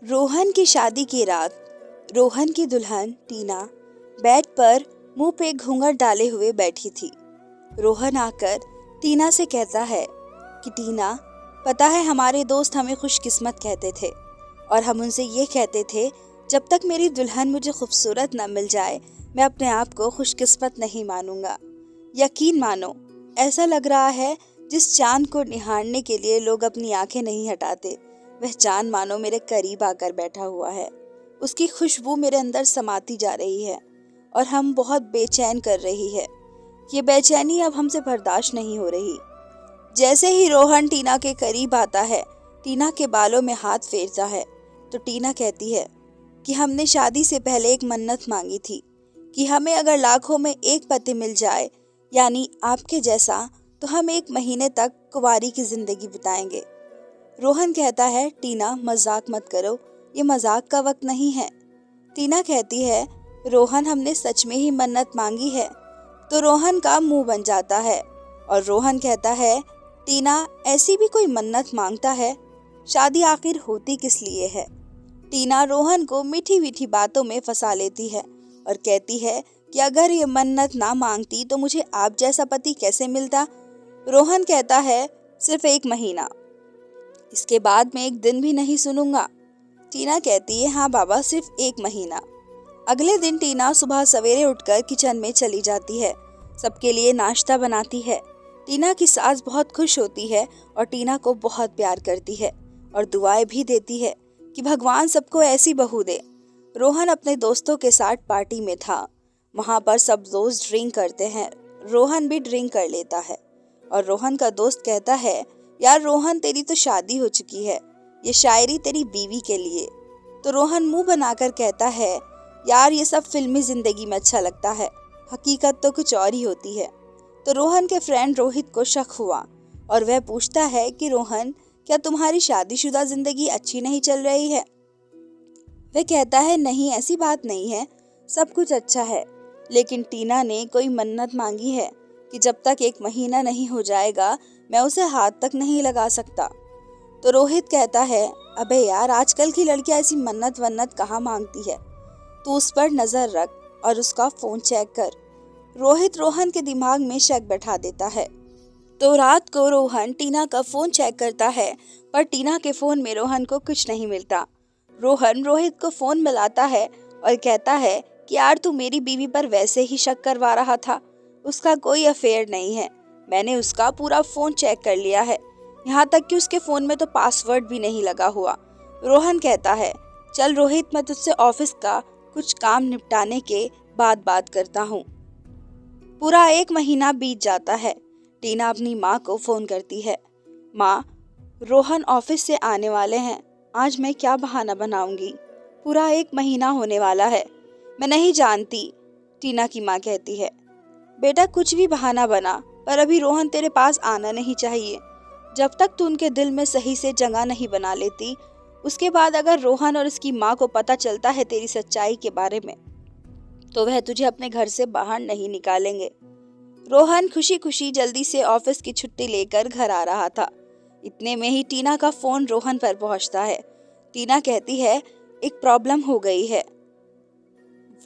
रोहन की शादी की रात रोहन की दुल्हन टीना बेड पर मुंह पे घूंघट डाले हुए बैठी थी। रोहन आकर टीना से कहता है कि टीना, पता है हमारे दोस्त हमें खुशकिस्मत कहते थे और हम उनसे ये कहते थे जब तक मेरी दुल्हन मुझे खूबसूरत न मिल जाए मैं अपने आप को खुशकिस्मत नहीं मानूंगा। यकीन मानो, ऐसा लग रहा है जिस चांद को निहारने के लिए लोग अपनी आंखें नहीं हटाते, वह चांद मानो मेरे करीब आकर बैठा हुआ है। उसकी खुशबू मेरे अंदर समाती जा रही है और हम बहुत बेचैन कर रही है। ये बेचैनी अब हमसे बर्दाश्त नहीं हो रही। जैसे ही रोहन टीना के करीब आता है, टीना के बालों में हाथ फेरता है तो टीना कहती है कि हमने शादी से पहले एक मन्नत मांगी थी कि हमें अगर लाखों में एक पति मिल जाए, यानी आपके जैसा, तो हम 1 महीने तक कुंवारी की जिंदगी बिताएंगे। रोहन कहता है, टीना मजाक मत करो, ये मजाक का वक्त नहीं है। टीना कहती है, रोहन हमने सच में ही मन्नत मांगी है। तो रोहन का मुंह बन जाता है और रोहन कहता है, टीना ऐसी भी कोई मन्नत मांगता है? शादी आखिर होती किस लिए है? टीना रोहन को मीठी मीठी बातों में फंसा लेती है और कहती है कि अगर ये मन्नत ना मांगती तो मुझे आप जैसा पति कैसे मिलता। रोहन कहता है, सिर्फ 1 महीना, इसके बाद मैं 1 दिन भी नहीं सुनूंगा। टीना कहती है, हाँ बाबा, सिर्फ 1 महीना। अगले दिन टीना सुबह सवेरे उठकर किचन में चली जाती है, सबके लिए नाश्ता बनाती है। टीना की सास बहुत खुश होती है और टीना को बहुत प्यार करती है और दुआएं भी देती है कि भगवान सबको ऐसी बहू दे। रोहन अपने दोस्तों के साथ पार्टी में था। वहां पर सब दोस्त ड्रिंक करते हैं, रोहन भी ड्रिंक कर लेता है और रोहन का दोस्त कहता है, यार रोहन, तेरी तो शादी हो चुकी है, ये शायरी तेरी बीवी के लिए। तो रोहन मुंह बनाकर कहता है, यार ये सब फिल्मी जिंदगी में अच्छा लगता है, हकीकत तो कुछ और ही होती है। तो रोहन के फ्रेंड रोहित को शक हुआ और वह पूछता है कि रोहन, क्या तुम्हारी शादीशुदा जिंदगी अच्छी नहीं चल रही है? वह कहता है, नहीं, ऐसी बात नहीं है, सब कुछ अच्छा है, लेकिन टीना ने कोई मन्नत मांगी है कि जब तक 1 महीना नहीं हो जाएगा मैं उसे हाथ तक नहीं लगा सकता। तो रोहित कहता है, अबे यार, आजकल की लड़कियां ऐसी मन्नत वन्नत कहाँ मांगती है, तू उस पर नजर रख और उसका फोन चेक कर। रोहित रोहन के दिमाग में शक बैठा देता है। तो रात को रोहन टीना का फोन चेक करता है, पर टीना के फोन में रोहन को कुछ नहीं मिलता। रोहन रोहित को फोन मिलाता है और कहता है कि यार, तू मेरी बीवी पर वैसे ही शक करवा रहा था, उसका कोई अफेयर नहीं है, मैंने उसका पूरा फोन चेक कर लिया है, यहाँ तक कि उसके फोन में तो पासवर्ड भी नहीं लगा हुआ। रोहन कहता है, चल रोहित, मैं तुझसे ऑफिस का कुछ काम निपटाने के बाद बात करता हूँ। पूरा 1 महीना बीत जाता है। टीना अपनी माँ को फोन करती है, माँ, रोहन ऑफिस से आने वाले हैं, आज मैं क्या बहाना बनाऊंगी? पूरा 1 महीना होने वाला है। मैं नहीं जानती, टीना की माँ कहती है, बेटा कुछ भी बहाना बना, पर अभी रोहन तेरे पास आना नहीं चाहिए। जब तक तू उनके दिल में सही से जगह नहीं बना लेती, उसके बाद अगर रोहन और उसकी माँ को पता चलता है तेरी सच्चाई के बारे में, तो वह तुझे अपने घर से बाहर नहीं निकालेंगे। रोहन खुशी खुशी जल्दी से ऑफिस की छुट्टी लेकर घर आ रहा था। इतने में ही टीना का फोन रोहन पर पहुंचता है। टीना कहती है, एक प्रॉब्लम हो गई है।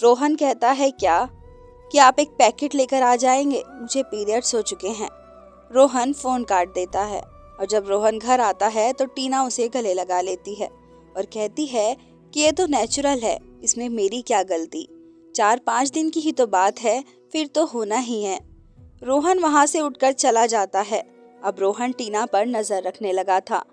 रोहन कहता है, क्या? कि आप एक पैकेट लेकर आ जाएंगे, मुझे पीरियड्स हो चुके हैं। रोहन फोन काट देता है और जब रोहन घर आता है तो टीना उसे गले लगा लेती है और कहती है कि ये तो नेचुरल है, इसमें मेरी क्या गलती, 4-5 दिन की ही तो बात है, फिर तो होना ही है। रोहन वहां से उठकर चला जाता है। अब रोहन टीना पर नजर रखने लगा था।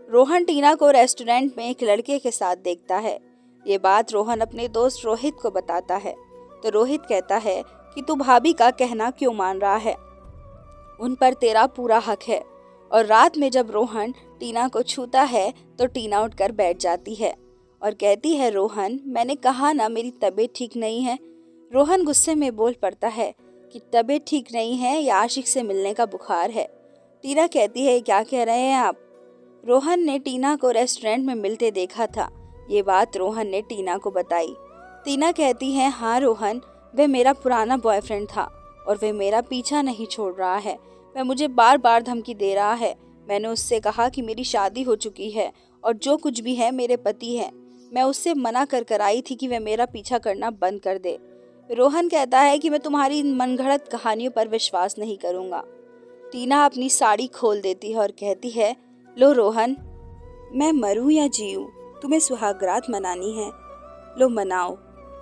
रोहन टीना को रेस्टोरेंट में एक लड़के के साथ देखता है। ये बात रोहन अपने दोस्त रोहित को बताता है। तो रोहित कहता है कि तू भाभी का कहना क्यों मान रहा है, उन पर तेरा पूरा हक है। और रात में जब रोहन टीना को छूता है तो टीना उठकर बैठ जाती है और कहती है, रोहन, मैंने कहा ना मेरी तबीयत ठीक नहीं है। रोहन गुस्से में बोल पड़ता है कि तबीयत ठीक नहीं है या आशिक से मिलने का बुखार है। टीना कहती है, क्या कह रहे हैं आप? रोहन ने टीना को रेस्टोरेंट में मिलते देखा था। ये बात रोहन ने टीना को बताई। टीना कहती है, हाँ रोहन, वह मेरा पुराना बॉयफ्रेंड था और वह मेरा पीछा नहीं छोड़ रहा है, वह मुझे बार बार धमकी दे रहा है। मैंने उससे कहा कि मेरी शादी हो चुकी है और जो कुछ भी है मेरे पति है, मैं उससे मना कर आई थी कि वह मेरा पीछा करना बंद कर दे। रोहन कहता है कि मैं तुम्हारी इन मनगढ़ंत कहानियों पर विश्वास नहीं करूंगा। टीना अपनी साड़ी खोल देती है और कहती है, लो रोहन, मैं मरूं या जीऊं, तुम्हें सुहागरात मनानी है, लो मनाओ।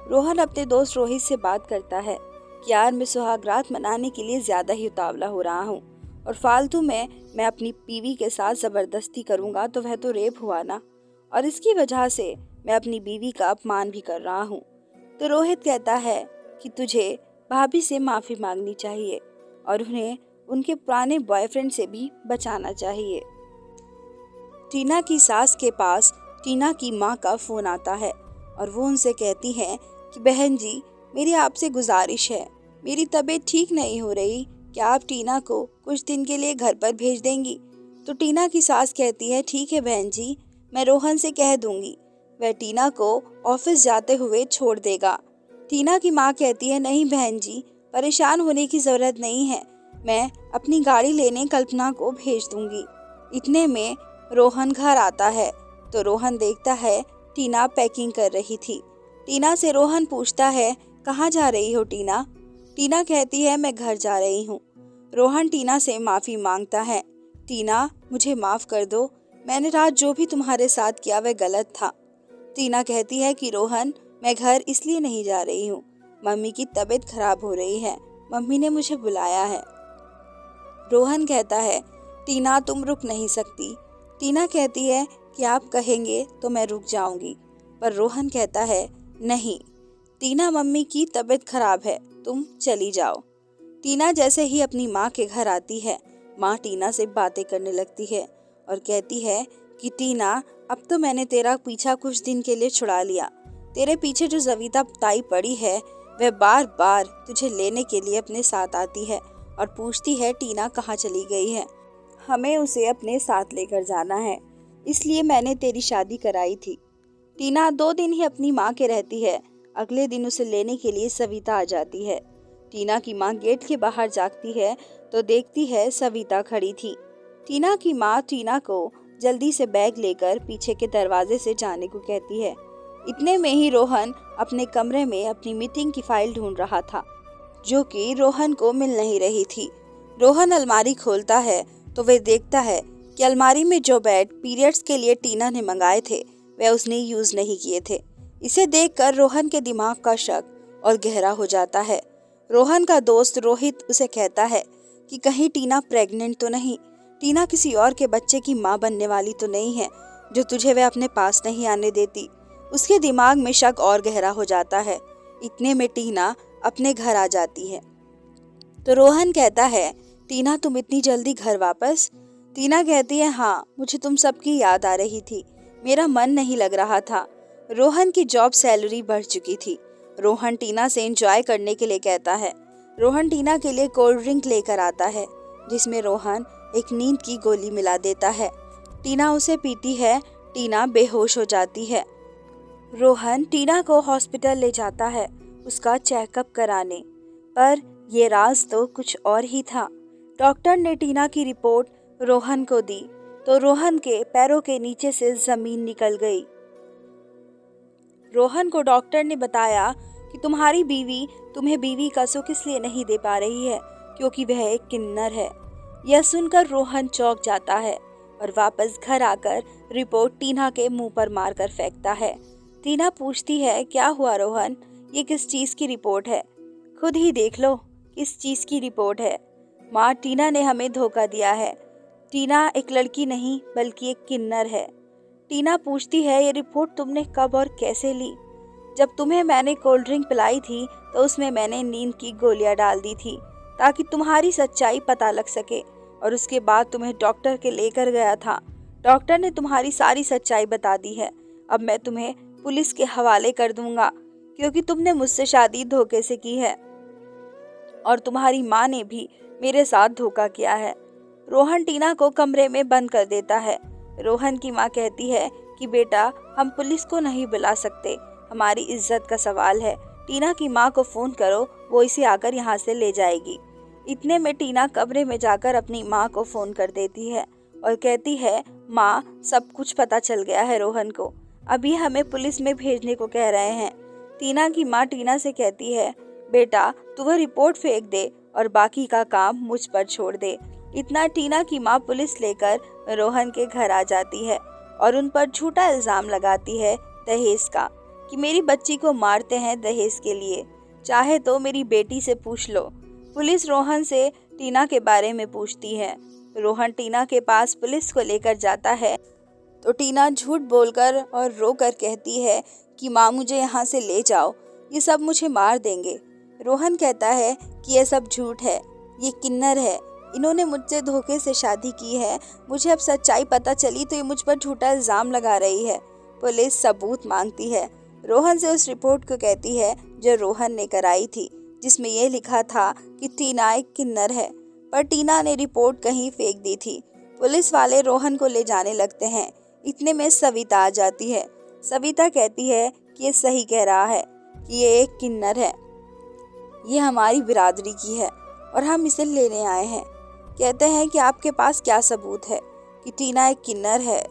रोहन अपने दोस्त रोहित से बात करता है कि यार मैं सुहागरात मनाने के लिए ज्यादा ही उतावला हो रहा हूँ और फालतू में मैं अपनी बीवी के साथ जबरदस्ती करूंगा तो वह तो रेप हुआ ना, और इसकी वजह से मैं अपनी बीवी का अपमान भी कर रहा हूँ। तो रोहित कहता है कि तुझे भाभी से माफी मांगनी चाहिए और उन्हें उनके पुराने बॉयफ्रेंड से भी बचाना चाहिए। टीना की सास के पास टीना की माँ का फोन आता है और वो उनसे कहती है कि बहन जी, मेरी आपसे गुजारिश है, मेरी तबीयत ठीक नहीं हो रही, क्या आप टीना को कुछ दिन के लिए घर पर भेज देंगी? तो टीना की सास कहती है, ठीक है बहन जी, मैं रोहन से कह दूंगी, वह टीना को ऑफिस जाते हुए छोड़ देगा। टीना की माँ कहती है, नहीं बहन जी, परेशान होने की जरूरत नहीं है, मैं अपनी गाड़ी लेने कल्पना को भेज दूंगी। इतने में रोहन घर आता है तो रोहन देखता है टीना पैकिंग कर रही थी। टीना से रोहन पूछता है, कहाँ जा रही हो टीना? टीना कहती है, मैं घर जा रही हूँ। रोहन टीना से माफ़ी मांगता है, टीना मुझे माफ़ कर दो, मैंने रात जो भी तुम्हारे साथ किया वह गलत था। टीना कहती है कि रोहन, मैं घर इसलिए नहीं जा रही हूँ, मम्मी की तबीयत खराब हो रही है, मम्मी ने मुझे बुलाया है। रोहन कहता है, टीना तुम रुक नहीं सकती। टीना कहती है कि आप कहेंगे तो मैं रुक जाऊंगी, पर रोहन कहता है, नहीं टीना, मम्मी की तबीयत खराब है, तुम चली जाओ। टीना जैसे ही अपनी माँ के घर आती है, माँ टीना से बातें करने लगती है और कहती है कि टीना, अब तो मैंने तेरा पीछा कुछ दिन के लिए छुड़ा लिया, तेरे पीछे जो जवीता ताई पड़ी है वह बार बार तुझे लेने के लिए अपने साथ आती है और पूछती है टीना कहाँ चली गई है, हमें उसे अपने साथ लेकर जाना है, इसलिए मैंने तेरी शादी कराई थी। टीना 2 दिन ही अपनी माँ के रहती है, अगले दिन उसे लेने के लिए सविता आ जाती है। टीना की माँ गेट के बाहर जाती है तो देखती है सविता खड़ी थी। टीना की माँ टीना को जल्दी से बैग लेकर पीछे के दरवाजे से जाने को कहती है। इतने में ही रोहन अपने कमरे में अपनी मीटिंग की फाइल ढूंढ रहा था, जो कि रोहन को मिल नहीं रही थी। रोहन अलमारी खोलता है तो वह देखता है कि अलमारी में जो बेड पीरियड्स के लिए टीना ने मंगाए थे वह उसने यूज नहीं किए थे। इसे देखकर रोहन के दिमाग का शक और गहरा हो जाता है। रोहन का दोस्त रोहित उसे कहता है कि कहीं टीना प्रेग्नेंट तो नहीं, टीना किसी और के बच्चे की माँ बनने वाली तो नहीं है जो तुझे वह अपने पास नहीं आने देती। उसके दिमाग में शक और गहरा हो जाता है। इतने में टीना अपने घर आ जाती है तो रोहन कहता है, टीना तुम इतनी जल्दी घर वापस? टीना कहती है, हाँ, मुझे तुम सबकी याद आ रही थी, मेरा मन नहीं लग रहा था। रोहन की जॉब सैलरी बढ़ चुकी थी। रोहन टीना से एंजॉय करने के लिए कहता है। रोहन टीना के लिए कोल्ड ड्रिंक लेकर आता है जिसमें रोहन एक नींद की गोली मिला देता है। टीना उसे पीती है, टीना बेहोश हो जाती है। रोहन टीना को हॉस्पिटल ले जाता है उसका चेकअप कराने, पर ये राज तो कुछ और ही था। डॉक्टर ने टीना की रिपोर्ट रोहन को दी तो रोहन के पैरों के नीचे से जमीन निकल गई। रोहन को डॉक्टर ने बताया कि तुम्हारी बीवी तुम्हें बीवी का सुख इसलिए नहीं दे पा रही है क्योंकि वह एक किन्नर है। यह सुनकर रोहन चौंक जाता है और वापस घर आकर रिपोर्ट टीना के मुंह पर मारकर फेंकता है। टीना पूछती है, क्या हुआ रोहन, ये किस चीज की रिपोर्ट है? खुद ही देख लो किस चीज की रिपोर्ट है। माँ, टीना ने हमें धोखा दिया है। टीना एक लड़की नहीं बल्कि एक किन्नर है। टीना पूछती है, ये रिपोर्ट तुमने कब और कैसे ली? जब तुम्हें मैंने कोल्ड ड्रिंक पिलाई थी तो उसमें मैंने नींद की गोलियां डाल दी थी ताकि तुम्हारी सच्चाई पता लग सके, और उसके बाद तुम्हें डॉक्टर के लेकर गया था। डॉक्टर ने तुम्हारी सारी सच्चाई बता दी है। अब मैं तुम्हें पुलिस के हवाले कर दूंगा क्योंकि तुमने मुझसे शादी धोखे से की है और तुम्हारी माँ ने भी मेरे साथ धोखा किया है। रोहन टीना को कमरे में बंद कर देता है। रोहन की माँ कहती है कि बेटा, हम पुलिस को नहीं बुला सकते, हमारी इज्जत का सवाल है। टीना की माँ को फोन करो, वो इसे आकर यहाँ से ले जाएगी। इतने में टीना कमरे में जाकर अपनी माँ को फोन कर देती है और कहती है, माँ, सब कुछ पता चल गया है रोहन को। अभी हमें पुलिस में भेजने को कह रहे हैं। टीना की माँ टीना से कहती है, बेटा तू वह रिपोर्ट फेंक दे और बाकी का काम मुझ पर छोड़ दे। इतना टीना की माँ पुलिस लेकर रोहन के घर आ जाती है और उन पर झूठा इल्जाम लगाती है दहेज का, कि मेरी बच्ची को मारते हैं दहेज के लिए, चाहे तो मेरी बेटी से पूछ लो। पुलिस रोहन से टीना के बारे में पूछती है। रोहन टीना के पास पुलिस को लेकर जाता है तो टीना झूठ बोलकर और रोकर कहती है कि माँ मुझे यहाँ से ले जाओ, ये सब मुझे मार देंगे। रोहन कहता है कि यह सब झूठ है, ये किन्नर है, इन्होंने मुझसे धोखे से शादी की है, मुझे अब सच्चाई पता चली तो ये मुझ पर झूठा इल्जाम लगा रही है। पुलिस सबूत मांगती है। रोहन से उस रिपोर्ट को कहती है जो रोहन ने कराई थी, जिसमें यह लिखा था कि टीना एक किन्नर है, पर टीना ने रिपोर्ट कहीं फेंक दी थी। पुलिस वाले रोहन को ले जाने लगते हैं। इतने में सविता आ जाती है। सविता कहती है कि ये सही कह रहा है कि ये एक किन्नर है, ये हमारी बिरादरी की है और हम इसे लेने आए हैं। कहते हैं कि आपके पास क्या सबूत है कि टीना एक किन्नर है।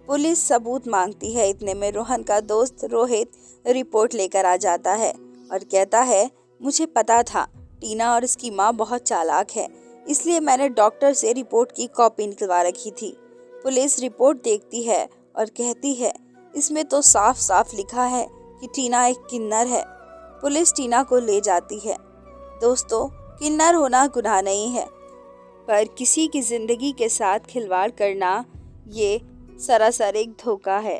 पुलिस सबूत मांगती है। इतने में रोहन का दोस्त रोहित रिपोर्ट लेकर आ जाता है और कहता है, मुझे पता था टीना और इसकी माँ बहुत चालाक है, इसलिए मैंने डॉक्टर से रिपोर्ट की कॉपी निकलवा रखी थी। पुलिस रिपोर्ट देखती है और कहती है, इसमें तो साफ साफ लिखा है कि टीना एक किन्नर है। पुलिस टीना को ले जाती है। दोस्तों, किन्नर होना गुनाह नहीं है, पर किसी की जिंदगी के साथ खिलवाड़ करना ये सरासर एक धोखा है।